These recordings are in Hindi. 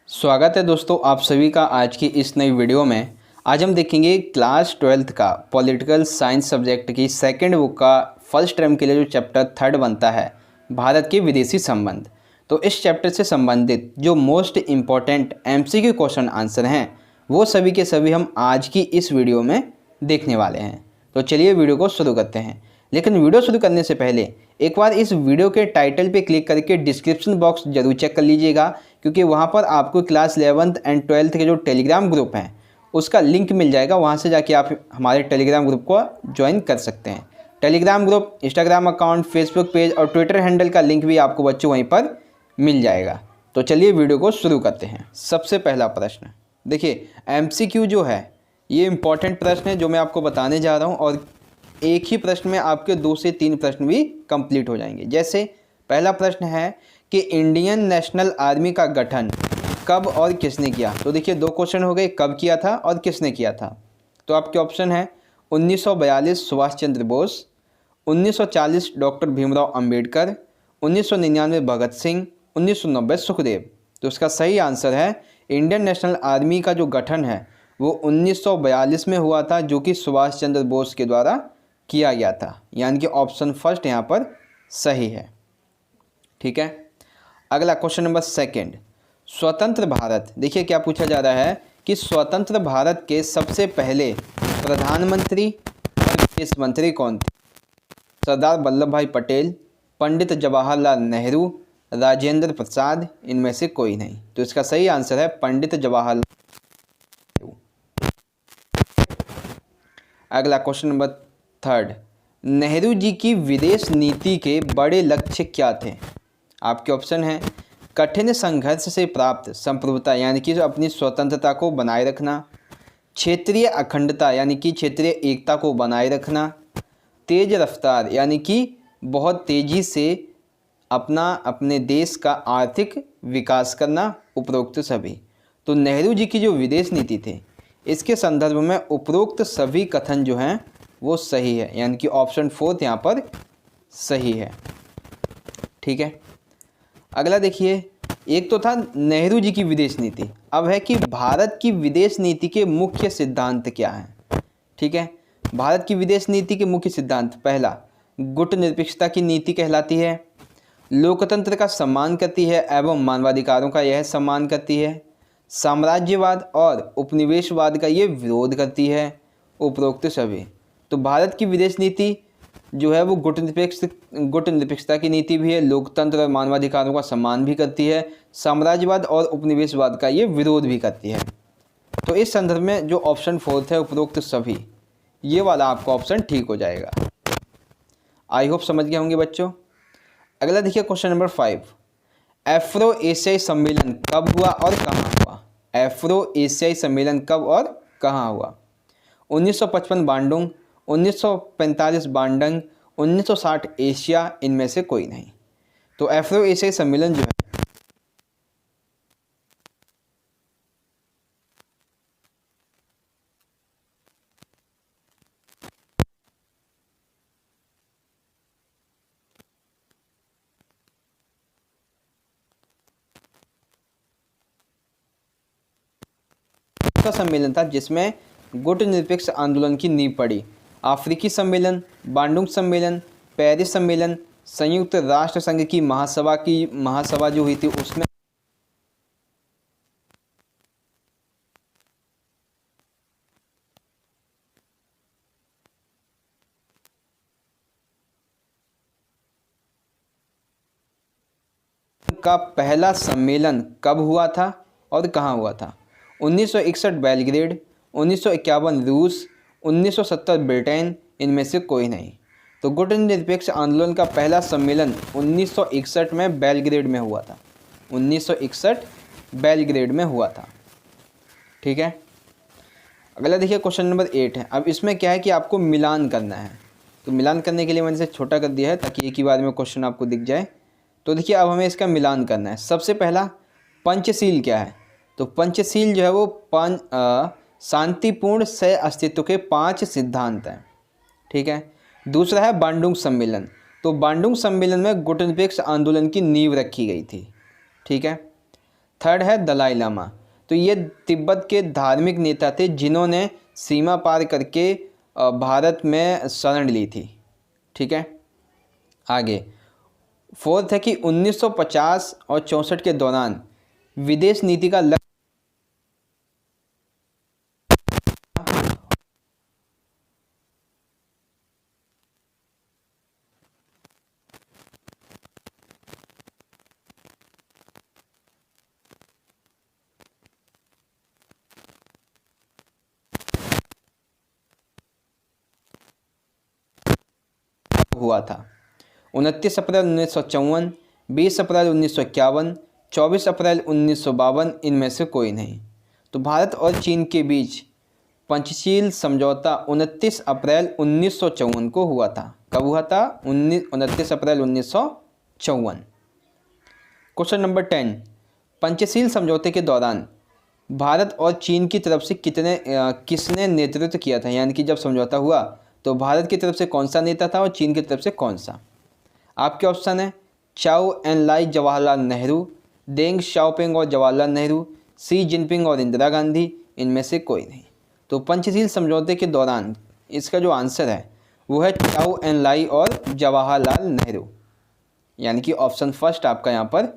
स्वागत है दोस्तों आप सभी का आज की इस नई वीडियो में। आज हम देखेंगे क्लास 12th का पॉलिटिकल साइंस सब्जेक्ट की सेकंड बुक का फर्स्ट टर्म के लिए जो चैप्टर थर्ड बनता है भारत के विदेशी संबंध। तो इस चैप्टर से संबंधित जो most important MCQ question answer हैं वो सभी के सभी हम आज की इस वीडियो में देखने वाले हैं। तो चलिए वीडियो को शुरू करते हैं। लेकिन वीडियो शुरू करने से पहले एक बार इस वीडियो के टाइटल पे क्लिक करके डिस्क्रिप्शन बॉक्स जरूर चेक कर लीजिएगा, क्योंकि वहाँ पर आपको क्लास 11th एंड 12th के जो टेलीग्राम ग्रुप हैं उसका लिंक मिल जाएगा। वहाँ से जाके आप हमारे टेलीग्राम ग्रुप को ज्वाइन कर सकते हैं। Telegram group, Instagram account, Facebook page और ट्विटर हैंडल का लिंक भी आपको बच्चों वहीं पर मिल जाएगा। तो चलिए वीडियो को शुरू करते हैं। सबसे पहला प्रश्न देखिए, एमसीक्यू जो है ये इंपॉर्टेंट प्रश्न है जो मैं आपको बताने जा रहा हूँ, और एक ही प्रश्न में आपके 2 से 3 प्रश्न भी कंप्लीट हो जाएंगे। जैसे पहला प्रश्न है कि इंडियन नेशनल आर्मी का गठन कब और किसने किया। तो देखिए 2 क्वेश्चन हो गए, कब किया था और किसने किया था। तो आपके ऑप्शन है 1942 सुभाष चंद्र बोस, 1940 डॉक्टर भीमराव अंबेडकर, 1999 भगत सिंह, 1990 सुखदेव। तो इसका सही आंसर है इंडियन नेशनल आर्मी का जो गठन है वो 1942 में हुआ था, जो कि सुभाष चंद्र बोस के द्वारा किया गया था। यानी कि ऑप्शन फर्स्ट यहाँ पर सही है। ठीक है, अगला क्वेश्चन नंबर सेकंड, स्वतंत्र भारत। देखिए क्या पूछा जा रहा है कि स्वतंत्र भारत के सबसे पहले प्रधानमंत्री और विदेश मंत्री कौन थे। सरदार वल्लभ भाई पटेल, पंडित जवाहरलाल नेहरू, राजेंद्र प्रसाद, इनमें से कोई नहीं। तो इसका सही आंसर है पंडित जवाहरलाल नेहरू। अगला question number third, Nehru ji की विदेश नीति के बड़े लक्ष्य क्या थे। आपके ऑप्शन हैं कठिन संघर्ष से प्राप्त संप्रभुता यानी कि अपनी स्वतंत्रता को बनाए रखना, क्षेत्रीय अखंडता यानी कि क्षेत्रीय एकता को बनाए रखना, तेज रफ्तार यानी कि बहुत तेज़ी से अपने देश का आर्थिक विकास करना, उपरोक्त सभी। तो नेहरू जी की जो विदेश नीति थी इसके संदर्भ में उपरोक्त सभी कथन जो हैं वो सही है, यानी कि ऑप्शन फोर्थ यहाँ पर सही है। ठीक है, अगला देखिए, एक तो था नेहरू जी की विदेश नीति, अब है कि भारत की विदेश नीति के मुख्य सिद्धांत क्या हैं। ठीक है, भारत की विदेश नीति के मुख्य सिद्धांत, पहला गुट निरपेक्षता की नीति कहलाती है, लोकतंत्र का सम्मान करती है एवं मानवाधिकारों का यह सम्मान करती है, साम्राज्यवाद और उपनिवेशवाद का ये विरोध करती है, उपरोक्त सभी। तो भारत की विदेश नीति जो है वो गुट निरपेक्षता की नीति भी है, लोकतंत्र और मानवाधिकारों का सम्मान भी करती है, साम्राज्यवाद और उपनिवेशवाद का ये विरोध भी करती है। तो इस संदर्भ में जो ऑप्शन फोर्थ है उपरोक्त सभी, ये वाला आपका ऑप्शन ठीक हो जाएगा। आई होप समझ गए होंगे बच्चों। अगला देखिए क्वेश्चन नंबर 5, एफ्रो एशियाई सम्मेलन कब हुआ और कहाँ हुआ। एफ्रो एशियाई सम्मेलन कब और कहाँ हुआ। 1955 बांडुंग, 1945 बांडंग, 1960 एशिया, इनमें से कोई नहीं। तो एफ्रो एशियाई सम्मेलन जो है का सम्मेलन था जिसमें गुट निरपेक्ष आंदोलन की नींव पड़ी। अफ्रीकी सम्मेलन, बांडुंग सम्मेलन, पेरिस सम्मेलन, संयुक्त राष्ट्र संघ की महासभा जो हुई थी उसमें का पहला सम्मेलन कब हुआ था और कहाँ हुआ था। 1961 बेलग्रेड, 1951 रूस, 1970 ब्रिटेन, इनमें से कोई नहीं। तो गुट निरपेक्ष आंदोलन का पहला सम्मेलन 1961 में बेलग्रेड में हुआ था। 1961 बेलग्रेड में हुआ था। ठीक है, अगला देखिए क्वेश्चन नंबर 8 है। अब इसमें क्या है कि आपको मिलान करना है। तो मिलान करने के लिए मैंने इसे छोटा कर दिया है ताकि एक ही बार में क्वेश्चन आपको दिख जाए। तो देखिए अब हमें इसका मिलान करना है। सबसे पहला पंचशील क्या है। तो पंचशील जो है वो शांतिपूर्ण सह अस्तित्व के 5 सिद्धांत हैं। ठीक है, दूसरा है बांडुंग सम्मेलन। तो बांडुंग सम्मेलन में गुट निरपेक्ष आंदोलन की नींव रखी गई थी। ठीक है, थर्ड है दलाई लामा। तो ये तिब्बत के धार्मिक नेता थे जिन्होंने सीमा पार करके भारत में शरण ली थी। ठीक है, आगे फोर्थ है कि 1950 और 64 के दौरान विदेश नीति का लक्ष्य हुआ था। 29 अप्रैल 1954, 20 अप्रैल 1951, 24 अप्रैल 1952, इनमें से कोई नहीं। तो भारत और चीन के बीच पंचशील समझौता 29 अप्रैल 1954 को हुआ था। कब हुआ था? 29 अप्रैल 1954। क्वेश्चन नंबर 10, पंचशील समझौते के दौरान भारत और चीन की तरफ से किसने नेतृत्व किया था? यानी कि जब समझौता हुआ तो भारत की तरफ से कौन सा नेता था और चीन की तरफ से कौन सा? आपके ऑप्शन है चाओ एन लाई जवाहरलाल नेहरू, देंग शाओपिंग और जवाहरलाल नेहरू, सी जिनपिंग और इंदिरा गांधी, इनमें से कोई नहीं। तो पंचशील समझौते के दौरान इसका जो आंसर है वो है चाओ एन लाई और जवाहरलाल नेहरू, यानी कि ऑप्शन फर्स्ट आपका यहाँ पर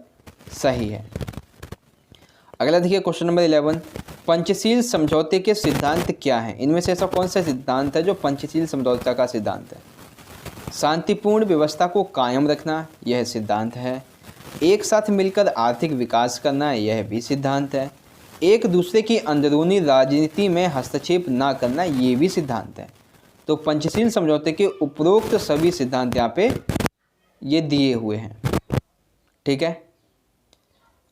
सही है। अगला देखिए क्वेश्चन नंबर 11, पंचशील समझौते के सिद्धांत क्या हैं? इनमें से ऐसा कौन सा सिद्धांत है जो पंचशील समझौता का सिद्धांत है? शांतिपूर्ण व्यवस्था को कायम रखना, यह सिद्धांत है। एक साथ मिलकर आर्थिक विकास करना, यह भी सिद्धांत है। एक दूसरे की अंदरूनी राजनीति में हस्तक्षेप ना करना, ये भी सिद्धांत है। तो पंचशील समझौते के उपरोक्त सभी सिद्धांत यहाँ पे ये दिए हुए हैं। ठीक है,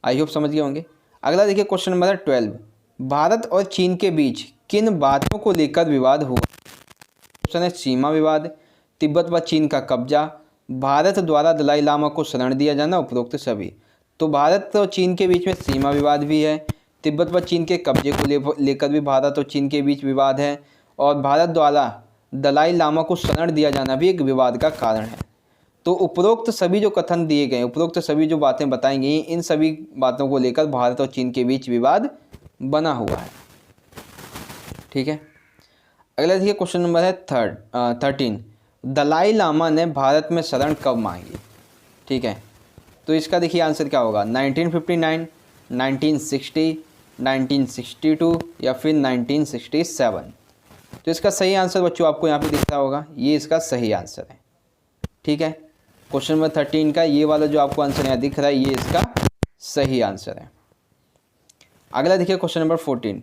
आई होप समझ गए होंगे। अगला देखिए क्वेश्चन नंबर 12, भारत और चीन के बीच किन बातों को लेकर विवाद हुआ? ऑप्शन है सीमा विवाद, तिब्बत व चीन का कब्जा, भारत द्वारा दलाई लामा को शरण दिया जाना, उपरोक्त सभी। तो भारत और चीन के बीच में सीमा विवाद भी है, तिब्बत व चीन के कब्जे को लेकर भी भारत और चीन के बीच विवाद है, और भारत द्वारा दलाई लामा को शरण दिया जाना भी एक विवाद का कारण है। तो उपरोक्त सभी जो कथन दिए गए, उपरोक्त सभी जो बातें बताई गई, इन सभी बातों को लेकर भारत और चीन के बीच विवाद बना हुआ है। ठीक है, अगला देखिए क्वेश्चन नंबर है 13, दलाई लामा ने भारत में शरण कब मांगी? ठीक है, तो इसका देखिए आंसर क्या होगा? 1959, 1960, 1962 या फिर 1967। तो इसका सही आंसर बच्चों आपको यहाँ पे दिख रहा होगा, ये इसका सही आंसर है। ठीक है, क्वेश्चन नंबर 13 का ये वाला जो आपको आंसर यहाँ दिख रहा है, ये इसका सही आंसर है। अगला देखिए क्वेश्चन नंबर 14,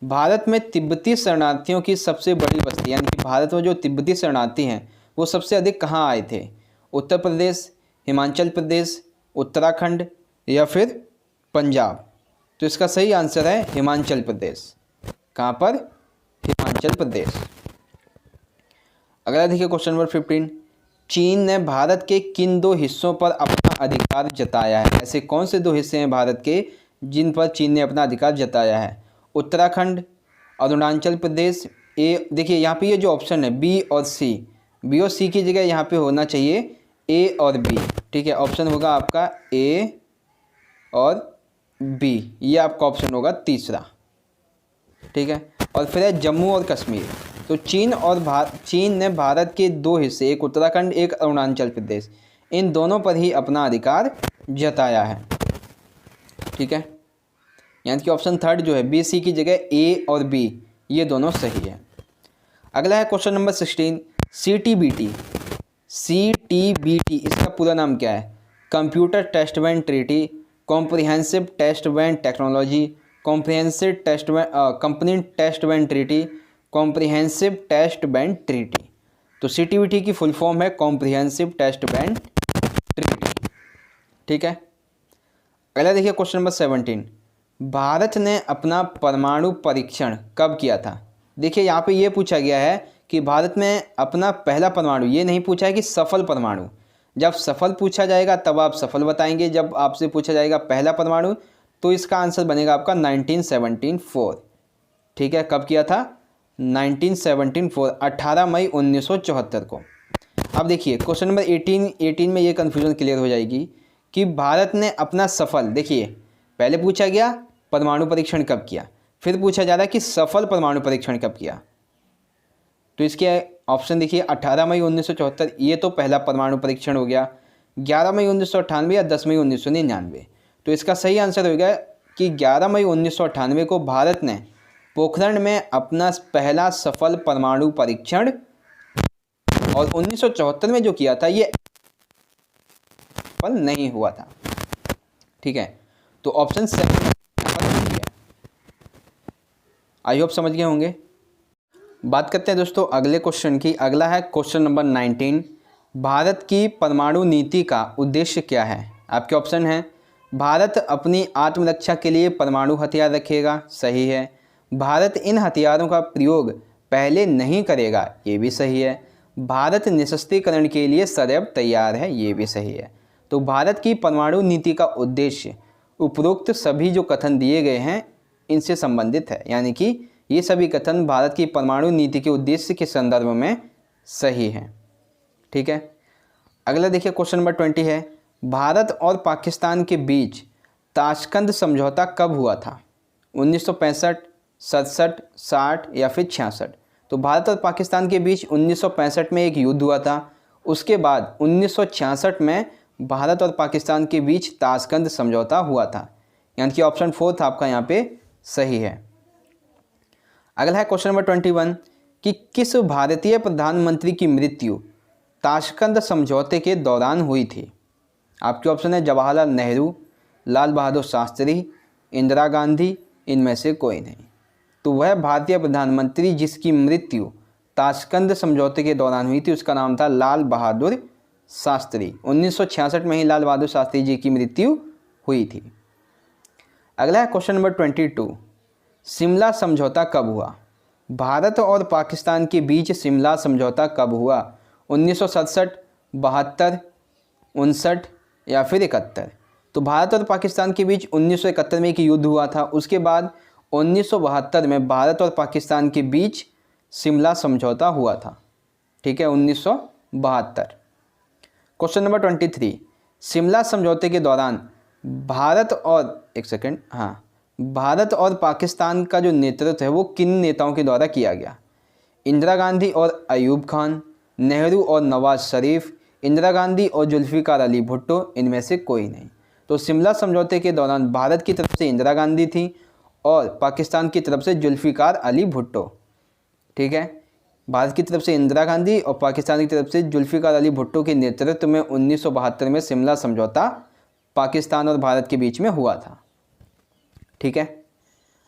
भारत में तिब्बती शरणार्थियों की सबसे बड़ी बस्ती, यानी कि भारत में जो तिब्बती शरणार्थी हैं वो सबसे अधिक कहाँ आए थे? उत्तर प्रदेश, हिमाचल प्रदेश, उत्तराखंड या फिर पंजाब? तो इसका सही आंसर है हिमाचल प्रदेश। कहाँ पर? हिमाचल प्रदेश। अगला देखिए क्वेश्चन नंबर 15, चीन ने भारत के किन दो हिस्सों पर अपना अधिकार जताया है? ऐसे कौन से दो हिस्से हैं भारत के जिन पर चीन ने अपना अधिकार जताया है? उत्तराखंड, अरुणाचल प्रदेश। देखिए यहाँ पे ये जो ऑप्शन है बी और सी, बी और सी की जगह यहाँ पे होना चाहिए ए और बी। ठीक है, ऑप्शन होगा आपका ए और बी, ये आपका ऑप्शन होगा तीसरा। ठीक है, और फिर है जम्मू और कश्मीर। तो चीन ने भारत के दो हिस्से, एक उत्तराखंड एक अरुणाचल प्रदेश, इन दोनों पर ही अपना अधिकार जताया है। ठीक है, यानी कि ऑप्शन थर्ड जो है बी सी की जगह ए और बी, ये दोनों सही है। अगला है क्वेश्चन नंबर 16, CTBT। CTBT इसका पूरा नाम क्या है? Computer test ban treaty, comprehensive test ban technology, comprehensive test ban company test ban treaty, comprehensive test ban treaty. तो CTBT की फुल फॉर्म है कॉम्प्रिहेंसिव टेस्ट बैंड ट्रीटी। ठीक है, अगला देखिए क्वेश्चन नंबर 17, भारत ने अपना परमाणु परीक्षण कब किया था? देखिए यहाँ पे ये पूछा गया है कि भारत में अपना पहला परमाणु, ये नहीं पूछा है कि सफल परमाणु। जब सफल पूछा जाएगा तब आप सफल बताएंगे, जब आपसे पूछा जाएगा पहला परमाणु तो इसका आंसर बनेगा आपका 1974। ठीक है, कब किया था? 1974, 18 मई 1974 को। अब देखिए क्वेश्चन नंबर 18 में ये कन्फ्यूजन क्लियर हो जाएगी कि भारत ने अपना सफल, देखिए पहले पूछा गया परमाणु परीक्षण कब किया, फिर पूछा जा रहा है कि सफल परमाणु परीक्षण कब किया। तो इसके ऑप्शन देखिए 18 मई 1974, ये तो पहला परमाणु परीक्षण हो गया। 11 मई 1998 या 10 मई 1999। तो इसका सही आंसर होगा कि 11 मई 1998 को भारत ने पोखरण में अपना पहला सफल परमाणु परीक्षण, और 1974 में जो किया था ये सफल नहीं हुआ था। ठीक है, तो ऑप्शन 7 है। आई होप समझ गए होंगे। बात करते हैं दोस्तों अगले क्वेश्चन की। अगला है क्वेश्चन नंबर 19। भारत की परमाणु नीति का उद्देश्य क्या है? आपके ऑप्शन हैं, भारत अपनी आत्मरक्षा के लिए परमाणु हथियार रखेगा, सही है। भारत इन हथियारों का प्रयोग पहले नहीं करेगा, ये भी सही है। भारत निशस्त्रीकरण के लिए सदैव तैयार है, ये भी सही है। तो भारत की परमाणु नीति का उद्देश्य उपरोक्त सभी जो कथन दिए गए हैं इनसे संबंधित है, यानी कि ये सभी कथन भारत की परमाणु नीति के उद्देश्य के संदर्भ में सही है। ठीक है, अगला देखिए क्वेश्चन नंबर 20 है, भारत और पाकिस्तान के बीच ताशकंद समझौता कब हुआ था? 1965, 67, 60 या फिर 66? तो भारत और पाकिस्तान के बीच 1965 में एक युद्ध हुआ था। उसके बाद 1966 में भारत और पाकिस्तान के बीच ताशकंद समझौता हुआ था, यानी कि ऑप्शन 4 था आपका यहाँ पे सही है। अगला है क्वेश्चन नंबर 21 कि किस भारतीय प्रधानमंत्री की मृत्यु ताशकंद समझौते के दौरान हुई थी? आपके ऑप्शन है जवाहरलाल नेहरू, लाल बहादुर शास्त्री, इंदिरा गांधी, इनमें से कोई नहीं। तो वह भारतीय प्रधानमंत्री जिसकी मृत्यु ताशकंद समझौते के दौरान हुई थी उसका नाम था लाल बहादुर शास्त्री। 1966 में ही लाल बहादुर शास्त्री जी की मृत्यु हुई थी। अगला है क्वेश्चन नंबर 22, शिमला समझौता कब हुआ? भारत और पाकिस्तान के बीच शिमला समझौता कब हुआ? 1967, 72, 59 या फिर 71? तो भारत और पाकिस्तान के बीच 1971 में एक युद्ध हुआ था। उसके बाद 1972 में भारत और पाकिस्तान के बीच शिमला समझौता हुआ था। ठीक है, 1972। क्वेश्चन नंबर 23, शिमला समझौते के दौरान भारत और पाकिस्तान का जो नेतृत्व है वो किन नेताओं के द्वारा किया गया? इंदिरा गांधी और अयूब खान, नेहरू और नवाज शरीफ, इंदिरा गांधी और जुल्फ़िकार अली भुट्टो, इनमें से कोई नहीं। तो शिमला समझौते के दौरान भारत की तरफ से इंदिरा गांधी थी और पाकिस्तान की तरफ से जुल्फ़िकार अली भुट्टो। ठीक है, भारत की तरफ से इंदिरा गांधी और पाकिस्तान की तरफ से जुल्फ़िकार अली भुट्टो के नेतृत्व में 1972 में शिमला समझौता पाकिस्तान और भारत के बीच में हुआ था। ठीक है,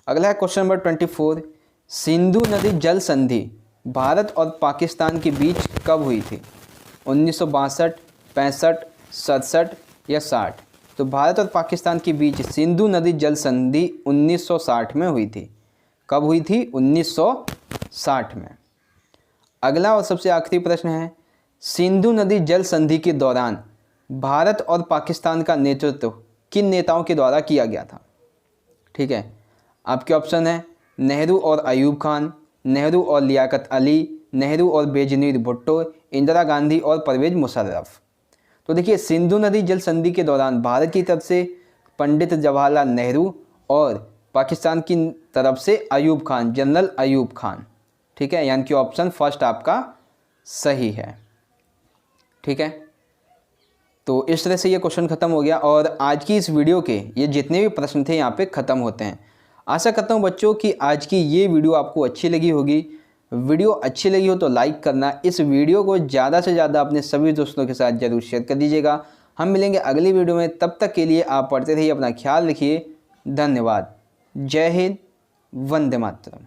अगला है क्वेश्चन नंबर 24, सिंधु नदी जल संधि भारत और पाकिस्तान के बीच कब हुई थी? 1962, 65, 67 या 60? तो भारत और पाकिस्तान के बीच सिंधु नदी जल संधि 1960 में हुई थी। कब हुई थी? 1960 में। अगला और सबसे आखिरी प्रश्न है, सिंधु नदी जल संधि के दौरान भारत और पाकिस्तान का नेतृत्व किन नेताओं के द्वारा किया गया था? ठीक है, आपके ऑप्शन है नेहरू और अयूब खान, नेहरू और लियाकत अली, नेहरू और बेनज़ीर भुट्टो, इंदिरा गांधी और परवेज़ मुशर्रफ। तो देखिए, सिंधु नदी जल संधि के दौरान भारत की तरफ से पंडित जवाहरलाल नेहरू और पाकिस्तान की तरफ से अयूब खान, जनरल अयूब खान। ठीक है, यानी कि ऑप्शन फर्स्ट आपका सही है। ठीक है, तो इस तरह से ये क्वेश्चन खत्म हो गया और आज की इस वीडियो के ये जितने भी प्रश्न थे यहाँ पे ख़त्म होते हैं। आशा करता हूँ बच्चों कि आज की ये वीडियो आपको अच्छी लगी होगी। वीडियो अच्छी लगी हो तो लाइक करना, इस वीडियो को ज़्यादा से ज़्यादा अपने सभी दोस्तों के साथ ज़रूर शेयर कर दीजिएगा। हम मिलेंगे अगली वीडियो में, तब तक के लिए आप पढ़ते रहिए, अपना ख्याल रखिए। धन्यवाद। जय हिंद, वंदे मातरम।